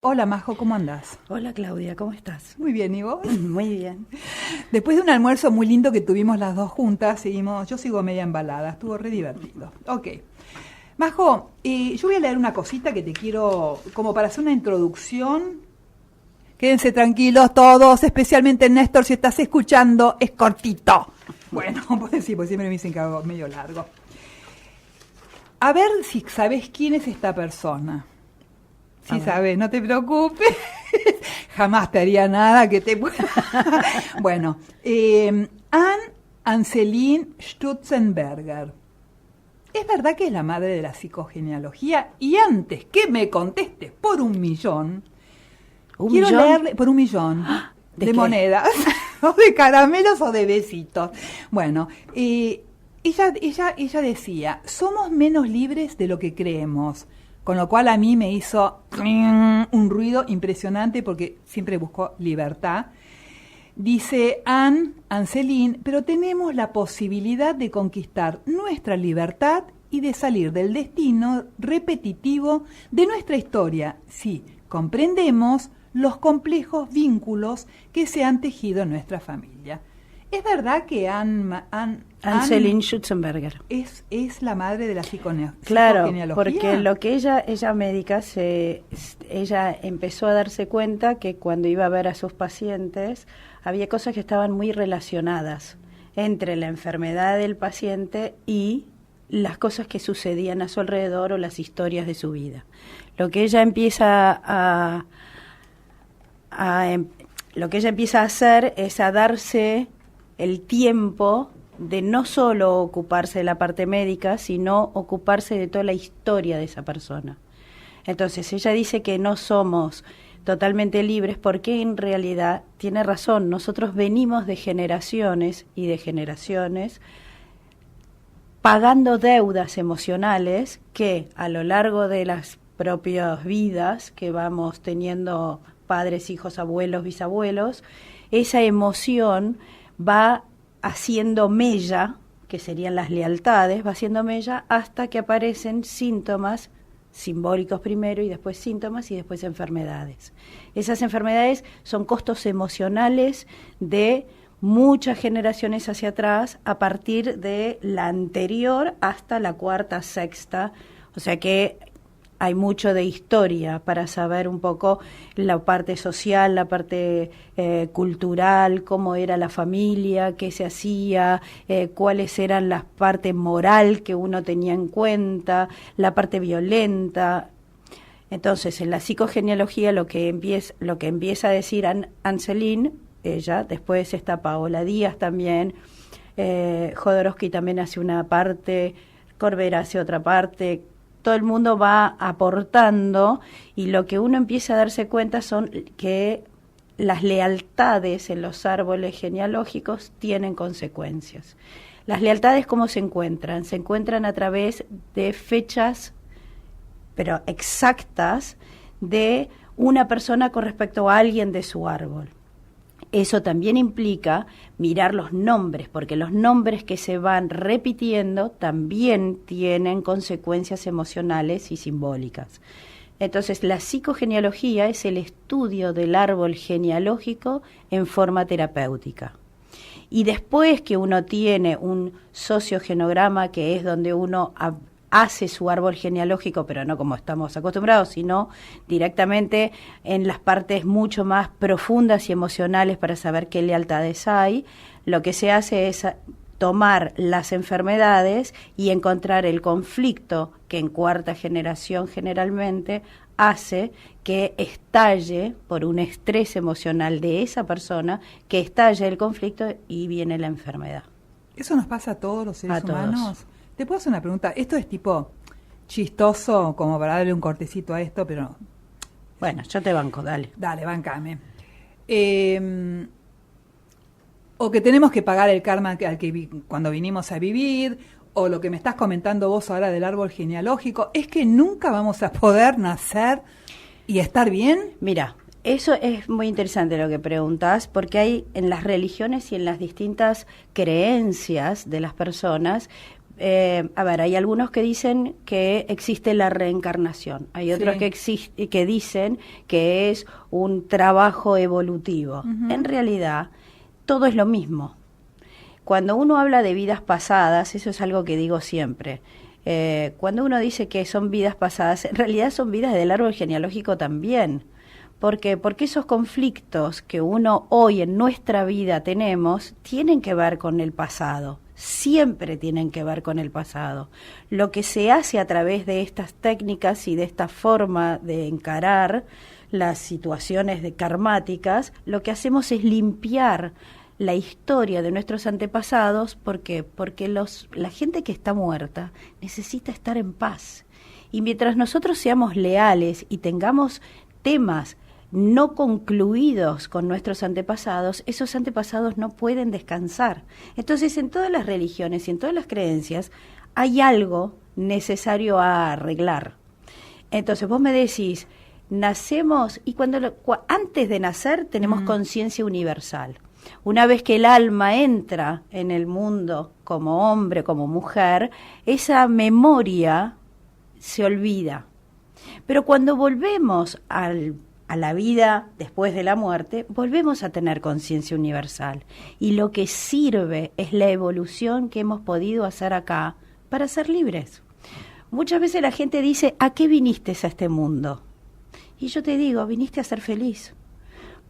Hola Majo, ¿cómo andás? Hola Claudia, ¿cómo estás? Muy bien, ¿y vos? Muy bien. Después de un almuerzo muy lindo que tuvimos las dos juntas, yo sigo media embalada, estuvo re divertido. Ok. Majo, yo voy a leer una cosita que te quiero, como para hacer una introducción. Quédense tranquilos todos, especialmente Néstor, si estás escuchando, es cortito. Bueno, pues sí, pues siempre me dicen que hago medio largo. A ver si sabes quién es esta persona. Sí, sabes, no te preocupes. Jamás te haría nada que te pueda. Bueno, Anne Anseline Stutzenberger. ¿Es verdad que es la madre de la psicogenealogía? Y antes que me contestes por 1.000.000, quiero leerle por 1.000.000 de monedas, o de caramelos o de besitos. Bueno, ella decía, somos menos libres de lo que creemos. Con lo cual a mí me hizo un ruido impresionante porque siempre busco libertad. Dice Anseline, pero tenemos la posibilidad de conquistar nuestra libertad y de salir del destino repetitivo de nuestra historia si comprendemos los complejos vínculos que se han tejido en nuestra familia. ¿Es verdad que Anseline Stutzenberger es la madre de la psicogenealogía? Claro, porque lo que ella médica, ella empezó a darse cuenta que cuando iba a ver a sus pacientes había cosas que estaban muy relacionadas entre la enfermedad del paciente y las cosas que sucedían a su alrededor o las historias de su vida. Lo que ella empieza a hacer es a darse el tiempo de no solo ocuparse de la parte médica, sino ocuparse de toda la historia de esa persona. Entonces, ella dice que no somos totalmente libres porque en realidad tiene razón. Nosotros venimos de generaciones y de generaciones pagando deudas emocionales que a lo largo de las propias vidas que vamos teniendo padres, hijos, abuelos, bisabuelos, esa emoción va haciendo mella, que serían las lealtades, va haciendo mella hasta que aparecen síntomas simbólicos primero y después síntomas y después enfermedades. Esas enfermedades son costos emocionales de muchas generaciones hacia atrás, a partir de la anterior hasta la cuarta, sexta, o sea que hay mucho de historia para saber un poco la parte social, la parte cultural, cómo era la familia, qué se hacía, cuáles eran las partes moral que uno tenía en cuenta, la parte violenta. Entonces, en la psicogenealogía lo que empieza a decir Anseline, ella, después está Paola Díaz también, Jodorowsky también hace una parte, Corbera hace otra parte. Todo el mundo va aportando y lo que uno empieza a darse cuenta son que las lealtades en los árboles genealógicos tienen consecuencias. Las lealtades, ¿cómo se encuentran? Se encuentran a través de fechas, pero exactas, de una persona con respecto a alguien de su árbol. Eso también implica mirar los nombres, porque los nombres que se van repitiendo también tienen consecuencias emocionales y simbólicas. Entonces, la psicogenealogía es el estudio del árbol genealógico en forma terapéutica. Y después que uno tiene un sociogenograma, que es donde uno hace su árbol genealógico, pero no como estamos acostumbrados, sino directamente en las partes mucho más profundas y emocionales para saber qué lealtades hay, lo que se hace es tomar las enfermedades y encontrar el conflicto que en cuarta generación generalmente hace que estalle por un estrés emocional de esa persona, que estalle el conflicto y viene la enfermedad. ¿Eso nos pasa a todos los seres humanos? ¿Te puedo hacer una pregunta? Esto es tipo chistoso, como para darle un cortecito a esto, pero... Bueno, yo te banco, dale. Dale, bancame. O que tenemos que pagar el karma cuando vinimos a vivir, o lo que me estás comentando vos ahora del árbol genealógico, es que nunca vamos a poder nacer y estar bien. Mira, eso es muy interesante lo que preguntas, porque hay en las religiones y en las distintas creencias de las personas A ver, hay algunos que dicen que existe la reencarnación, hay otros que dicen que es un trabajo evolutivo. En realidad, todo es lo mismo. Cuando uno habla de vidas pasadas, eso es algo que digo siempre, cuando uno dice que son vidas pasadas, en realidad son vidas del árbol genealógico también. ¿Por qué? Porque esos conflictos que uno hoy en nuestra vida tenemos tienen que ver con el pasado, siempre tienen que ver con el pasado. Lo que se hace a través de estas técnicas y de esta forma de encarar las situaciones karmáticas, lo que hacemos es limpiar la historia de nuestros antepasados. ¿Por qué? Porque la gente que está muerta necesita estar en paz. Y mientras nosotros seamos leales y tengamos temas no concluidos con nuestros antepasados, esos antepasados no pueden descansar. Entonces, en todas las religiones y en todas las creencias hay algo necesario a arreglar. Entonces, vos me decís, nacemos y antes de nacer tenemos conciencia universal. Una vez que el alma entra en el mundo como hombre, como mujer, esa memoria se olvida. Pero cuando volvemos a la vida después de la muerte, volvemos a tener conciencia universal. Y lo que sirve es la evolución que hemos podido hacer acá para ser libres. Muchas veces la gente dice, ¿a qué viniste a este mundo? Y yo te digo, viniste a ser feliz.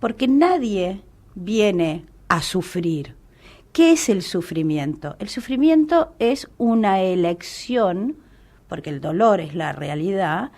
Porque nadie viene a sufrir. ¿Qué es el sufrimiento? El sufrimiento es una elección, porque el dolor es la realidad,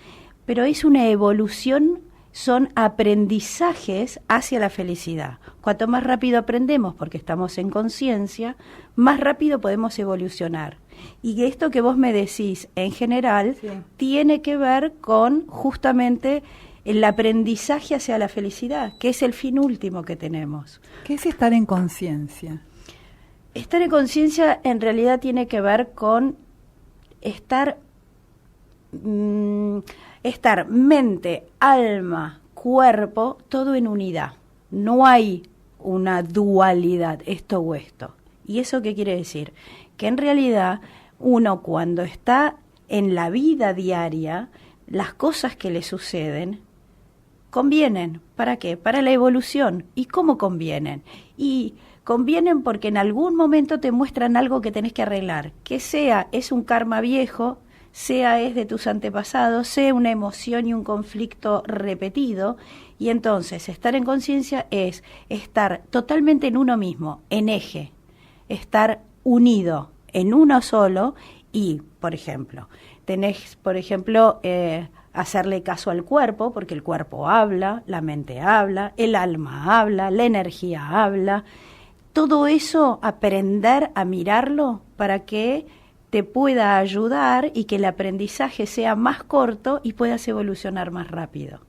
pero es una evolución. Son aprendizajes hacia la felicidad. Cuanto más rápido aprendemos, porque estamos en conciencia, más rápido podemos evolucionar. Y esto que vos me decís, en general, tiene que ver con justamente el aprendizaje hacia la felicidad, que es el fin último que tenemos. ¿Qué es estar en conciencia? Estar en conciencia en realidad tiene que ver con estar mente, alma, cuerpo, todo en unidad. No hay una dualidad, esto o esto. ¿Y eso qué quiere decir? Que en realidad uno cuando está en la vida diaria, las cosas que le suceden convienen. ¿Para qué? Para la evolución. ¿Y cómo convienen? Y convienen porque en algún momento te muestran algo que tenés que arreglar. Que es un karma viejo, es de tus antepasados, sea una emoción y un conflicto repetido, y entonces estar en conciencia es estar totalmente en uno mismo, en eje, estar unido en uno solo y, por ejemplo, hacerle caso al cuerpo, porque el cuerpo habla, la mente habla, el alma habla, la energía habla, todo eso aprender a mirarlo para que te pueda ayudar y que el aprendizaje sea más corto y puedas evolucionar más rápido.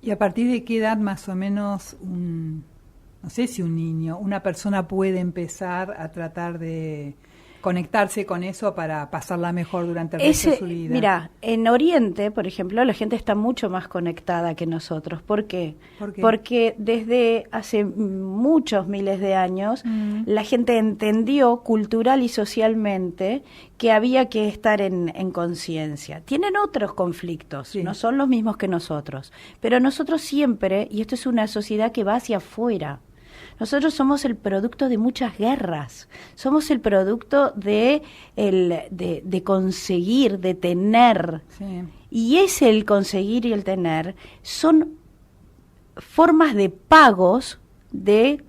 ¿Y a partir de qué edad más o menos, no sé si un niño, una persona puede empezar a tratar de conectarse con eso para pasarla mejor durante el resto de su vida? Mira, en Oriente, por ejemplo, la gente está mucho más conectada que nosotros. ¿Por qué? Porque desde hace muchos miles de años la gente entendió cultural y socialmente que había que estar en conciencia. Tienen otros conflictos, no son los mismos que nosotros, pero nosotros siempre, y esto es una sociedad que va hacia afuera, nosotros somos el producto de muchas guerras, somos el producto de conseguir, de tener. Sí. Y el conseguir y el tener son formas de pagos de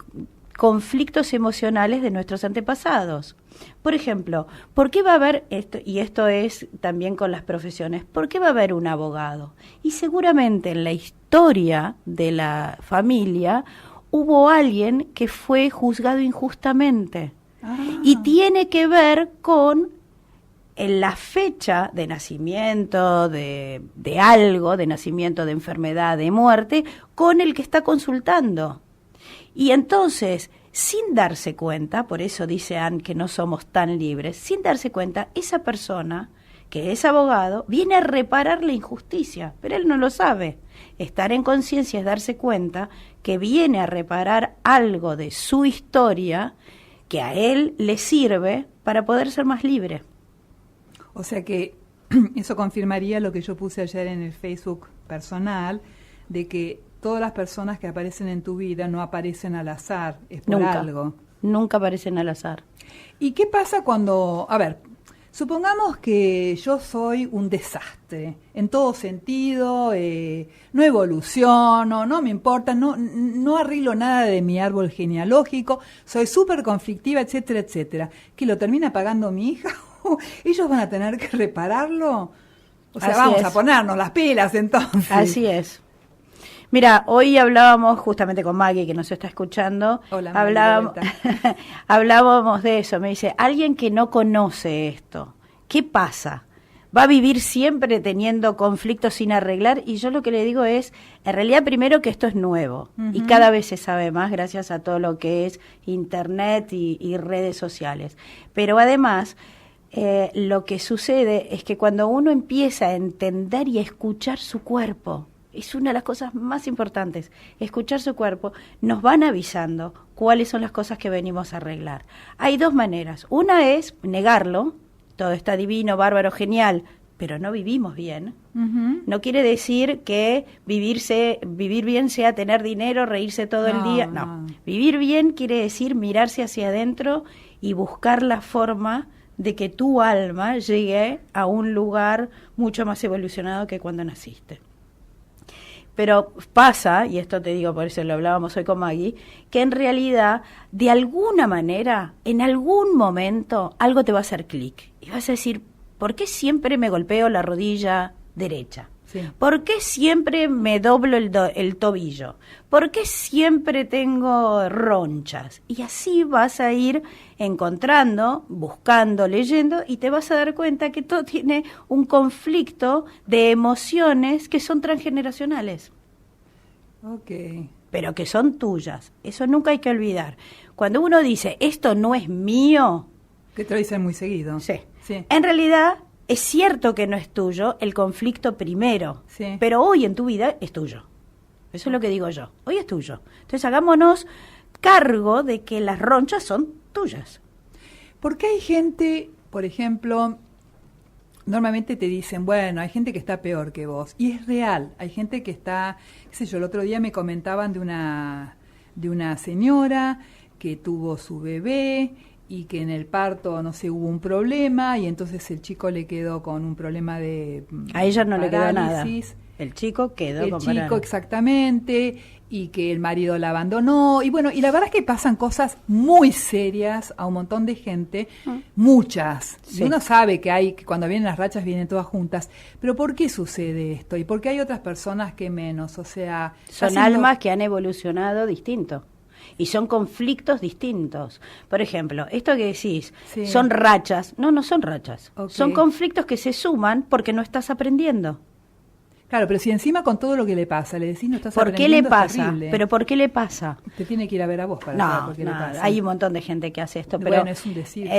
conflictos emocionales de nuestros antepasados. Por ejemplo, ¿por qué va a haber esto? Y esto es también con las profesiones. ¿Por qué va a haber un abogado? Y seguramente en la historia de la familia hubo alguien que fue juzgado injustamente. Y tiene que ver con la fecha de nacimiento, de algo, de nacimiento, de enfermedad, de muerte, con el que está consultando. Y entonces, sin darse cuenta, por eso dice Anne que no somos tan libres, sin darse cuenta, esa persona que es abogado viene a reparar la injusticia, pero él no lo sabe. Estar en conciencia es darse cuenta que viene a reparar algo de su historia que a él le sirve para poder ser más libre. O sea que eso confirmaría lo que yo puse ayer en el Facebook personal, de que todas las personas que aparecen en tu vida no aparecen al azar, es por algo. Nunca aparecen al azar. ¿Y qué pasa cuando, a ver, supongamos que yo soy un desastre, en todo sentido, no evoluciono, no me importa, no arreglo nada de mi árbol genealógico, soy súper conflictiva, etcétera, etcétera, que lo termina pagando mi hija? ¿Ellos van a tener que repararlo? O sea, vamos a ponernos las pilas entonces. Así es. Mira, hoy hablábamos justamente con Maggie, que nos está escuchando. Hola, hablábamos de eso. Me dice, alguien que no conoce esto, ¿qué pasa? ¿Va a vivir siempre teniendo conflictos sin arreglar? Y yo lo que le digo es, en realidad primero que esto es nuevo y cada vez se sabe más gracias a todo lo que es Internet y redes sociales. Pero además, lo que sucede es que cuando uno empieza a entender y a escuchar su cuerpo, es una de las cosas más importantes, escuchar su cuerpo, nos van avisando cuáles son las cosas que venimos a arreglar. Hay dos maneras. Una es negarlo, todo está divino, bárbaro, genial, pero no vivimos bien. No quiere decir que vivir bien sea tener dinero, reírse todo el día. No, vivir bien quiere decir mirarse hacia adentro y buscar la forma de que tu alma llegue a un lugar mucho más evolucionado que cuando naciste. Pero pasa, y esto te digo, por eso lo hablábamos hoy con Maggie, que en realidad, de alguna manera, en algún momento, algo te va a hacer clic. Y vas a decir, ¿por qué siempre me golpeo la rodilla derecha? Sí. ¿Por qué siempre me doblo el tobillo? ¿Por qué siempre tengo ronchas? Y así vas a ir encontrando, buscando, leyendo, y te vas a dar cuenta que todo tiene un conflicto de emociones que son transgeneracionales. Ok. Pero que son tuyas. Eso nunca hay que olvidar. Cuando uno dice, esto no es mío... Que te lo dicen muy seguido. Sí. Sí. En realidad... Es cierto que no es tuyo el conflicto primero, sí, pero hoy en tu vida es tuyo. Eso es lo que digo yo. Hoy es tuyo. Entonces hagámonos cargo de que las ronchas son tuyas. Porque hay gente, por ejemplo, normalmente te dicen, bueno, hay gente que está peor que vos. Y es real. Hay gente que está, qué sé yo, el otro día me comentaban de una señora que tuvo su bebé y que en el parto, no sé, hubo un problema y entonces el chico le quedó con un problema de a ella no parálisis. Le quedó nada. El chico quedó con chico exactamente, y que el marido la abandonó. Y bueno, y la verdad es que pasan cosas muy serias a un montón de gente, muchas. Sí. Y uno sabe que cuando vienen las rachas vienen todas juntas. Pero ¿por qué sucede esto? ¿Y por qué hay otras personas que menos? O sea... Son almas que han evolucionado distinto. Y son conflictos distintos. Por ejemplo, esto que decís, sí, son rachas. No son rachas. Okay. Son conflictos que se suman porque no estás aprendiendo. Claro, pero si encima con todo lo que le pasa, le decís no estás ¿Por aprendiendo, qué le pasa? terrible. ¿Pero por qué le pasa? Te tiene que ir a ver a vos para saber por qué le pasa. Hay un montón de gente que hace esto. Pero, bueno, es un decir.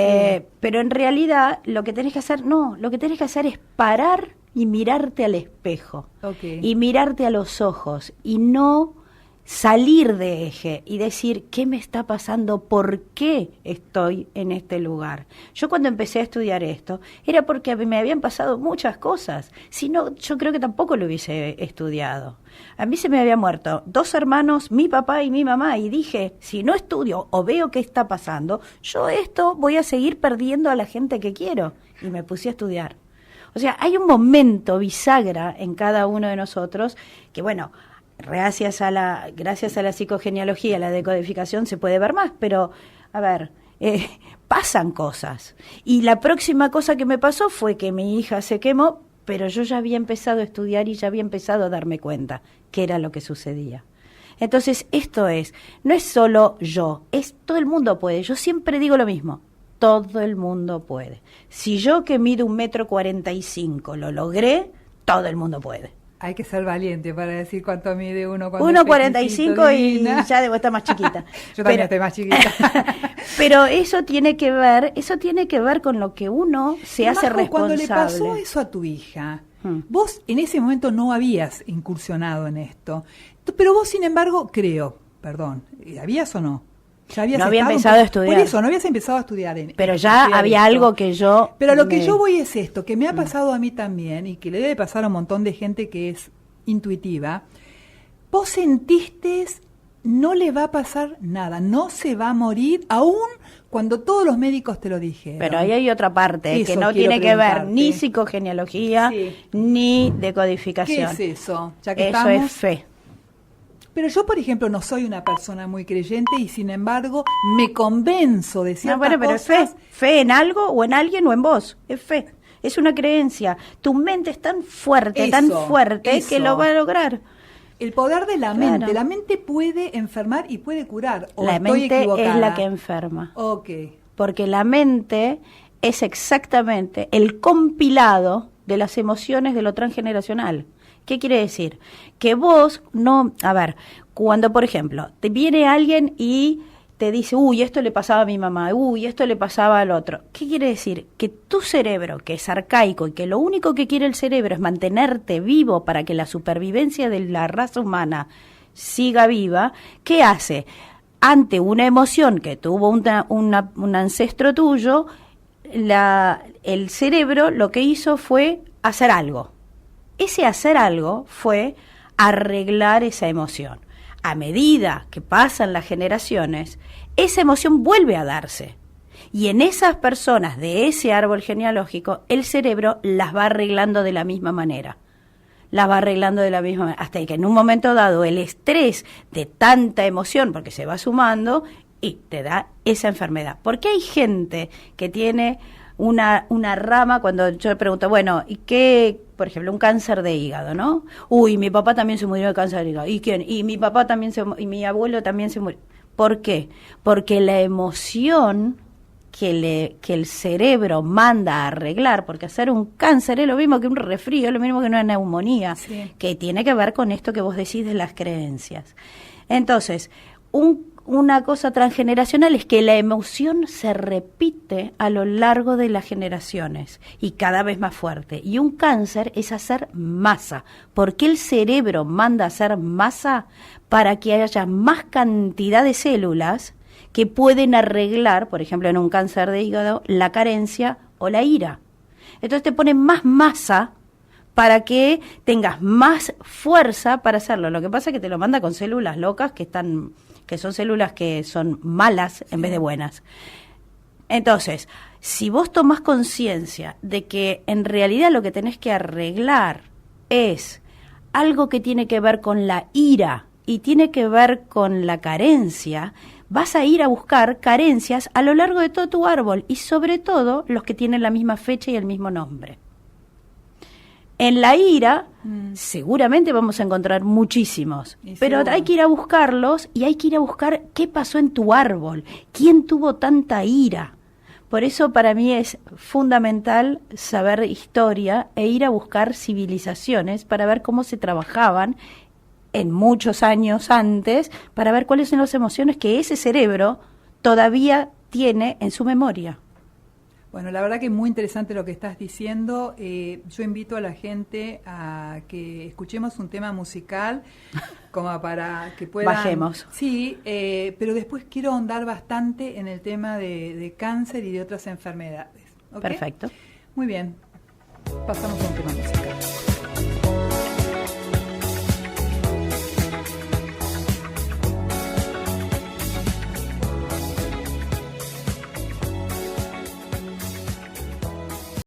Pero en realidad lo que tenés que hacer, lo que tenés que hacer es parar y mirarte al espejo. Okay. Y mirarte a los ojos y no... salir de eje y decir, ¿qué me está pasando? ¿Por qué estoy en este lugar? Yo cuando empecé a estudiar esto, era porque me habían pasado muchas cosas. Si no, yo creo que tampoco lo hubiese estudiado. A mí se me habían muerto 2 hermanos, mi papá y mi mamá, y dije, si no estudio o veo qué está pasando, yo esto voy a seguir perdiendo a la gente que quiero. Y me puse a estudiar. O sea, hay un momento bisagra en cada uno de nosotros que, bueno... Gracias a la psicogenealogía, a la decodificación se puede ver más, pero, a ver, pasan cosas. Y la próxima cosa que me pasó fue que mi hija se quemó, pero yo ya había empezado a estudiar y ya había empezado a darme cuenta qué era lo que sucedía. Entonces, no es solo yo, es todo el mundo puede. Yo siempre digo lo mismo, todo el mundo puede. Si yo que mido 1,45 m lo logré, todo el mundo puede. Hay que ser valiente para decir cuánto mide uno. 1,45 y ya debo estar más chiquita. Yo también estoy más chiquita. Pero eso tiene que ver con lo que uno se hace responsable. Cuando le pasó eso a tu hija, vos en ese momento no habías incursionado en esto, pero vos sin embargo, ¿habías o no? Ya habías no había estado empezado a estudiar. Por eso, no habías empezado a estudiar. Pero ya estudiar había esto. algo que yo... Pero lo que yo voy es esto, que me ha pasado a mí también, y que le debe pasar a un montón de gente que es intuitiva. Vos sentiste, no le va a pasar nada, no se va a morir, aún cuando todos los médicos te lo dijeron. Pero ahí hay otra parte Eso que no quiero tiene que ver preguntarte. ni psicogenealogía Sí. ni ¿Qué decodificación. es eso? Ya que Eso estamos... es fe. Pero yo, por ejemplo, no soy una persona muy creyente y, sin embargo, me convenzo de No, ciertas bueno, pero cosas. es fe. Fe en algo o en alguien o en vos. Es fe. Es una creencia. Tu mente es tan fuerte Eso. que lo va a lograr. El poder de la Claro. mente. La mente puede enfermar y puede curar. ¿O La estoy mente equivocada? es la que enferma. Ok. Porque la mente es exactamente el compilado de las emociones de lo transgeneracional. ¿Qué quiere decir? Que vos no... A ver, cuando, por ejemplo, te viene alguien y te dice, uy, esto le pasaba a mi mamá, uy, esto le pasaba al otro. ¿Qué quiere decir? Que tu cerebro, que es arcaico y que lo único que quiere el cerebro es mantenerte vivo para que la supervivencia de la raza humana siga viva, ¿qué hace? Ante una emoción que tuvo un ancestro tuyo, el cerebro lo que hizo fue hacer algo. Ese hacer algo fue arreglar esa emoción. A medida que pasan las generaciones, esa emoción vuelve a darse. Y en esas personas de ese árbol genealógico, el cerebro las va arreglando de la misma manera. Las va arreglando de la misma manera. Hasta que en un momento dado el estrés de tanta emoción, porque se va sumando, y te da esa enfermedad. Porque hay gente que tiene una rama, cuando yo le pregunto, bueno, ¿y qué? Por ejemplo, un cáncer de hígado, ¿no? Uy, mi papá también se murió de cáncer de hígado. ¿Y quién? Y mi papá también y mi abuelo también se murió. ¿Por qué? Porque la emoción que el cerebro manda a arreglar, porque hacer un cáncer es lo mismo que un resfrío, es lo mismo que una neumonía, Sí. que tiene que ver con esto que vos decís de las creencias. Entonces, una cosa transgeneracional es que la emoción se repite a lo largo de las generaciones y cada vez más fuerte. Y un cáncer es hacer masa. ¿Por qué el cerebro manda a hacer masa? Para que haya más cantidad de células que pueden arreglar, por ejemplo, en un cáncer de hígado, la carencia o la ira. Entonces te pone más masa para que tengas más fuerza para hacerlo. Lo que pasa es que te lo manda con células locas que son células que son malas en vez de buenas. Entonces, si vos tomás conciencia de que en realidad lo que tenés que arreglar es algo que tiene que ver con la ira y tiene que ver con la carencia, vas a ir a buscar carencias a lo largo de todo tu árbol y sobre todo los que tienen la misma fecha y el mismo nombre. En la ira, seguramente vamos a encontrar muchísimos, pero seguro. hay que ir a buscarlos y hay que ir a buscar qué pasó en tu árbol, quién tuvo tanta ira. Por eso para mí es fundamental saber historia e ir a buscar civilizaciones para ver cómo se trabajaban en muchos años antes, para ver cuáles son las emociones que ese cerebro todavía tiene en su memoria. Bueno, la verdad que es muy interesante lo que estás diciendo. Yo invito a la gente a que escuchemos un tema musical como para que puedan... Bajemos. Sí, pero después quiero ahondar bastante en el tema de cáncer y de otras enfermedades. ¿Ok? Perfecto. Muy bien. Pasamos a un tema musical.